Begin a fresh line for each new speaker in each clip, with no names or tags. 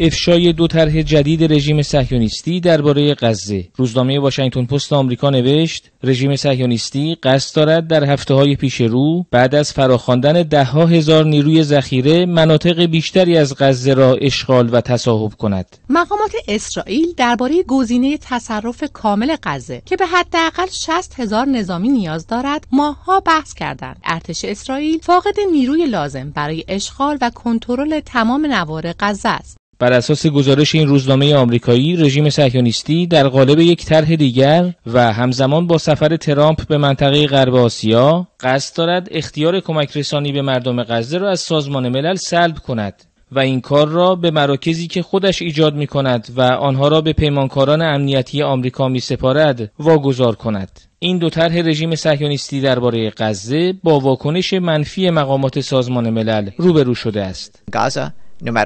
افشای 2 طرح جدید رژیم صهیونیستی درباره غزه. روزنامه واشنگتن پست آمریکا نوشت رژیم صهیونیستی قصد دارد در هفته‌های پیش رو بعد از فراخواندن ده‌ها هزار نیروی ذخیره مناطق بیشتری از غزه را اشغال و تصاحب کند.
مقامات اسرائیل درباره گزینه تصرف کامل غزه که به حداقل 60,000 نظامی نیاز دارد ماه‌ها بحث کردند. ارتش اسرائیل فاقد نیروی لازم برای اشغال و کنترل تمام نواحی غزه است.
بر اساس گزارش این روزنامه آمریکایی، رژیم صهیونیستی در قالب یک طرح دیگر و همزمان با سفر ترامپ به منطقه غرب آسیا قصد دارد اختیار کمک رسانی به مردم غزه را از سازمان ملل سلب کند و این کار را به مراکزی که خودش ایجاد می کند و آنها را به پیمانکاران امنیتی آمریکا می سپارد واگذار کند. این 2 طرح رژیم صهیونیستی درباره غزه با واکنش منفی مقامات سازمان ملل روبرو شده است.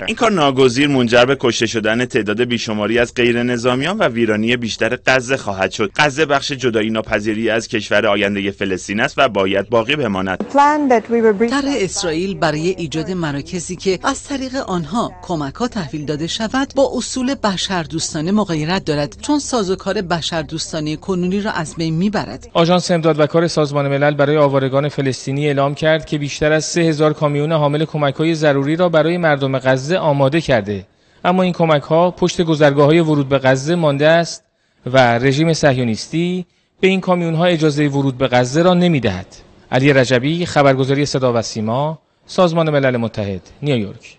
این کار ناگزیر منجر به کشته شدن تعداد بیشماری از غیر نظامیان و ویرانی بیشتر غزه خواهد شد. غزه بخش جدایی ناپذیری از کشور آینده فلسطین است و باید باقی بماند.
طرح اسرائیل برای ایجاد مراکزی که از طریق آنها کمک‌ها تحویل داده شود با اصول بشردوستانه مغایرت دارد، چون سازوکار بشردوستانه کنونی را از بین میبرد.
آژانس امداد و کار سازمان ملل برای آوارگان فلسطینی اعلام کرد که بیشتر از 3000 کامیون حامل کمک‌های ضروری را برای مردم غزه آماده کرده، اما این کمک‌ها پشت گذرگاه‌های ورود به غزه مانده است و رژیم صهیونیستی به این کامیون‌ها اجازه ورود به غزه را نمی‌دهد. علی رجبی، خبرگزاری صدا و سیما، سازمان ملل متحد، نیویورک.